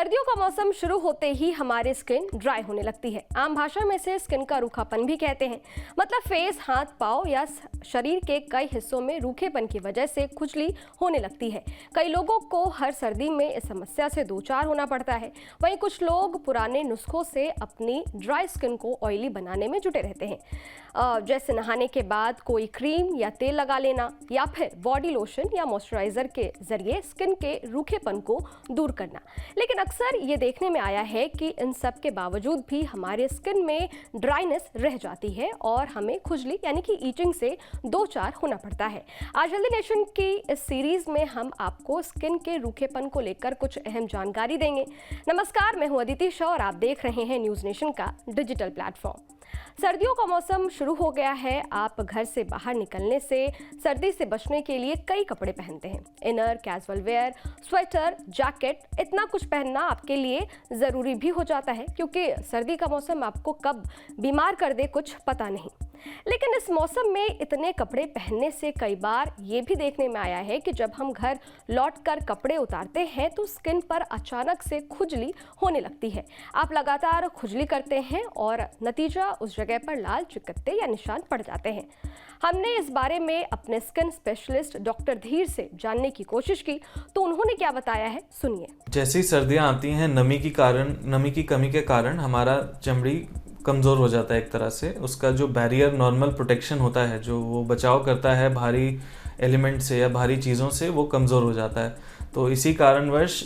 सर्दियों का मौसम शुरू होते ही हमारी स्किन ड्राई होने लगती है। आम भाषा में इसे स्किन का रूखापन भी कहते हैं। मतलब फेस, हाथ, पाँव या शरीर के कई हिस्सों में रूखेपन की वजह से खुजली होने लगती है। कई लोगों को हर सर्दी में इस समस्या से दो चार होना पड़ता है। वहीं कुछ लोग पुराने नुस्खों से अपनी ड्राई स्किन को ऑयली बनाने में जुटे रहते हैं, जैसे नहाने के बाद कोई क्रीम या तेल लगा लेना या फिर बॉडी लोशन या मॉइस्चराइजर के जरिए स्किन के रूखेपन को दूर करना। लेकिन अक्सर ये देखने में आया है कि इन सब के बावजूद भी हमारे स्किन में ड्राइनेस रह जाती है और हमें खुजली यानी कि ईचिंग से दो चार होना पड़ता है। आज हेल्दी नेशन की इस सीरीज में हम आपको स्किन के रूखेपन को लेकर कुछ अहम जानकारी देंगे। नमस्कार, मैं हूं अदिति शाह और आप देख रहे हैं न्यूज नेशन का डिजिटल प्लेटफॉर्म। सर्दियों का मौसम शुरू हो गया है। आप घर से बाहर निकलने से सर्दी से बचने के लिए कई कपड़े पहनते हैं। Inner, casual wear, sweater, jacket, इतना कुछ पहनना आपके लिए ज़रूरी भी हो जाता है क्योंकि सर्दी का मौसम आपको कब बीमार कर दे कुछ पता नहीं। लेकिन इस मौसम में इतने कपड़े पहनने से कई बार ये भी देखने में आया है कि जब हम घर लौटकर कपड़े उतारते हैं तो स्किन पर अचानक से खुजली होने लगती है। आप लगातार खुजली करते हैं और नतीजा उस जगह पर लाल चिकत्ते या निशान पड़ जाते हैं। हमने इस बारे में अपने स्किन स्पेशलिस्ट डॉक्टर धीर से जानने की कोशिश की तो उन्होंने क्या बताया है, सुनिए। जैसी सर्दियां आती हैं, नमी की कमी के कारण हमारा चमड़ी कमज़ोर हो जाता है। एक तरह से उसका जो बैरियर नॉर्मल प्रोटेक्शन होता है, जो वो बचाव करता है भारी एलिमेंट से या भारी चीज़ों से, वो कमज़ोर हो जाता है। तो इसी कारणवश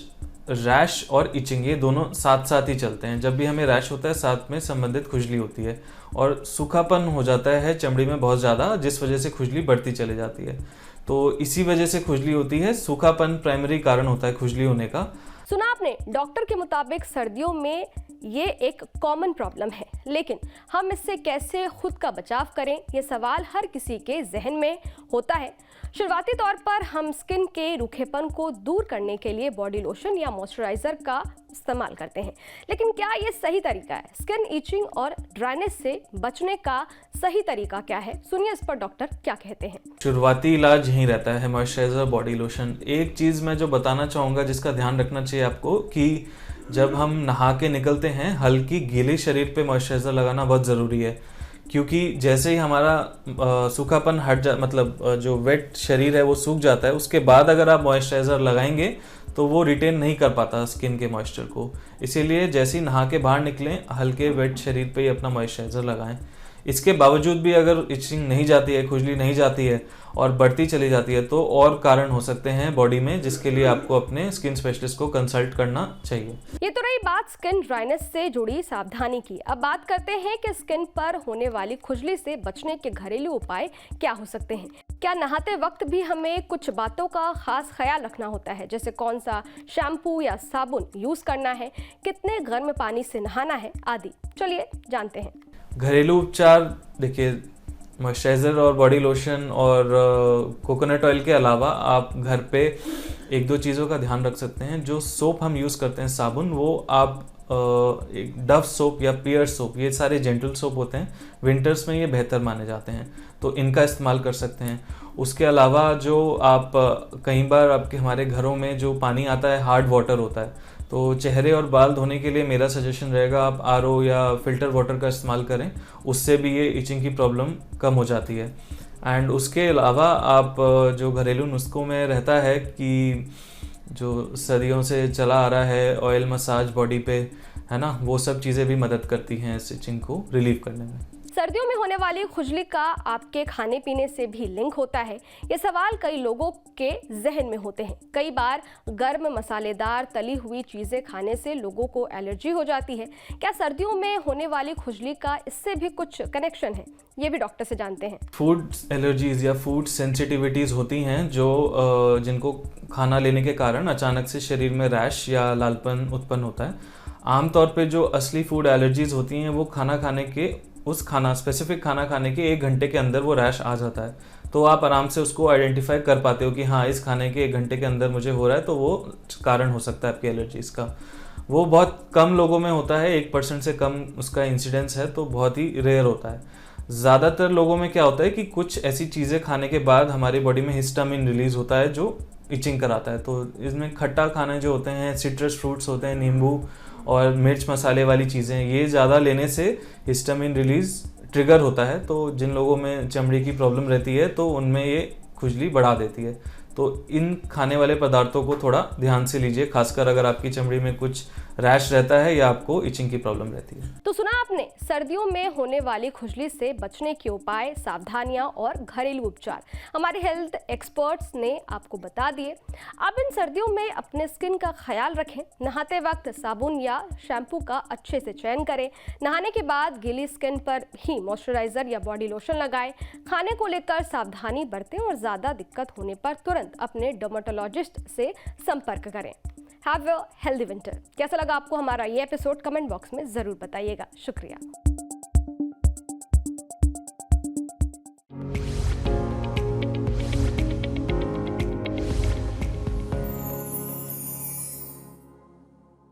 रैश और इचिंग ये दोनों साथ साथ ही चलते हैं। जब भी हमें रैश होता है साथ में संबंधित खुजली होती है और सूखापन हो जाता है चमड़ी में बहुत ज़्यादा, जिस वजह से खुजली बढ़ती चली जाती है। तो इसी वजह से खुजली होती है। सूखापन प्राइमरी कारण होता है खुजली होने का। सुना आपने, डॉक्टर के मुताबिक सर्दियों में ये एक कॉमन प्रॉब्लम है, लेकिन हम इससे कैसे खुद का बचाव करें, ये सवाल हर किसी के जहन में होता है। शुरुआती तौर पर हम स्किन के रूखेपन को दूर करने के लिए बॉडी लोशन या मॉइस्चराइजर का इस्तेमाल करते हैं, लेकिन क्या ये सही तरीका है? स्किन ईचिंग और ड्राइनेस से बचने का सही तरीका क्या है? सुनिए इस पर डॉक्टर क्या कहते हैं। शुरुआती इलाज यही रहता है मॉइस्चराइजर, बॉडी लोशन। एक चीज़ मैं जो बताना चाहूँगा जिसका ध्यान रखना चाहिए आपको, कि जब हम नहा के निकलते हैं हल्की गीले शरीर पे मॉइस्चराइजर लगाना बहुत ज़रूरी है, क्योंकि जैसे ही हमारा सूखापन मतलब जो वेट शरीर है वो सूख जाता है, उसके बाद अगर आप मॉइस्चराइजर लगाएंगे तो वो रिटेन नहीं कर पाता स्किन के मॉइस्चर को। इसीलिए जैसे ही नहा के बाहर निकलें हल्के वेट शरीर पे ही अपना मॉइस्चराइजर लगाएं। इसके बावजूद भी अगर इचिंग नहीं जाती है, खुजली नहीं जाती है और बढ़ती चली जाती है, तो और कारण हो सकते हैं बॉडी में, जिसके लिए आपको अपने स्किन स्पेशलिस्ट को कंसल्ट करना चाहिए। ये तो रही बात स्किन ड्राइनेस से जुड़ी सावधानी की। अब बात करते हैं कि स्किन पर होने वाली खुजली से बचने के घरेलू उपाय क्या हो सकते हैं। क्या नहाते वक्त भी हमें कुछ बातों का खास ख्याल रखना होता है, जैसे कौन सा शैम्पू या साबुन यूज करना है, कितने गर्म पानी से नहाना है आदि? चलिए जानते हैं। घरेलू उपचार देखिए, मॉइस्चराइज़र और बॉडी लोशन और कोकोनट ऑयल के अलावा आप घर पे एक दो चीज़ों का ध्यान रख सकते हैं। जो सोप हम यूज़ करते हैं, साबुन, वो आप एक डव सोप या पियर सोप, ये सारे जेंटल सोप होते हैं, विंटर्स में ये बेहतर माने जाते हैं, तो इनका इस्तेमाल कर सकते हैं। उसके अलावा जो आप कई बार हमारे घरों में जो पानी आता है हार्ड वाटर होता है, तो चेहरे और बाल धोने के लिए मेरा सजेशन रहेगा आप आरओ या फिल्टर वाटर का इस्तेमाल करें। उससे भी ये इचिंग की प्रॉब्लम कम हो जाती है। एंड उसके अलावा आप जो घरेलू नुस्खों में रहता है कि जो सदियों से चला आ रहा है, ऑयल मसाज बॉडी पे, है ना, वो सब चीज़ें भी मदद करती हैं इस इचिंग को रिलीव करने में। सर्दियों में होने वाली खुजली का आपके खाने पीने से भी लिंक होता है? ये सवाल कई लोगों के जहन में होते हैं। कई बार गर्म, मसालेदार, तली हुई चीज़ें खाने से लोगों को एलर्जी हो जाती है। क्या सर्दियों में होने वाली खुजली का इससे भी कुछ कनेक्शन है? ये भी डॉक्टर से जानते हैं। फूड एलर्जीज या फूड सेंसिटिविटीज़ होती हैं जो जिनको खाना लेने के कारण अचानक से शरीर में रैश या लालपन उत्पन्न होता है। आमतौर पे जो असली फूड एलर्जीज होती हैं वो स्पेसिफिक खाना खाने के 1 घंटे के अंदर वो रैश आ जाता है। तो आप आराम से उसको आइडेंटिफाई कर पाते हो कि हाँ, इस खाने के 1 घंटे के अंदर मुझे हो रहा है, तो वो कारण हो सकता है आपकी एलर्जीज का। वो बहुत कम लोगों में होता है, 1% से कम उसका इंसिडेंस है, तो बहुत ही रेयर होता है। ज़्यादातर लोगों में क्या होता है कि कुछ ऐसी चीज़ें खाने के बाद हमारी बॉडी में हिस्टामिन रिलीज होता है जो इचिंग कराता है। तो इसमें खट्टा खाने जो होते हैं, सिट्रस फ्रूट्स होते हैं, नींबू और मिर्च मसाले वाली चीज़ें, ये ज़्यादा लेने से हिस्टामिन रिलीज ट्रिगर होता है। तो जिन लोगों में चमड़ी की प्रॉब्लम रहती है तो उनमें ये खुजली बढ़ा देती है। तो इन खाने वाले पदार्थों को थोड़ा ध्यान से लीजिए, खासकर अगर आपकी चमड़ी में कुछ रैश रहता है या आपको इचिंग की प्रॉब्लम रहती है। तो सुना आपने सर्दियों में होने वाली खुजली से बचने के उपाय, सावधानियां और घरेलू उपचार हमारे हेल्थ एक्सपर्ट्स ने आपको बता दिए। अब इन सर्दियों में अपने स्किन का ख्याल रखें। नहाते वक्त साबुन या शैम्पू का अच्छे से चयन करें। नहाने के बाद गीली स्किन पर ही मॉइस्चराइजर या बॉडी लोशन लगाएं। खाने को लेकर सावधानी बरतें और ज़्यादा दिक्कत होने पर तुरंत अपने डर्मेटोलॉजिस्ट से संपर्क करें। Have a healthy winter. कैसा लगा आपको हमारा ये एपिसोड? कमेंट बॉक्स में ज़रूर बताइएगा। शुक्रिया।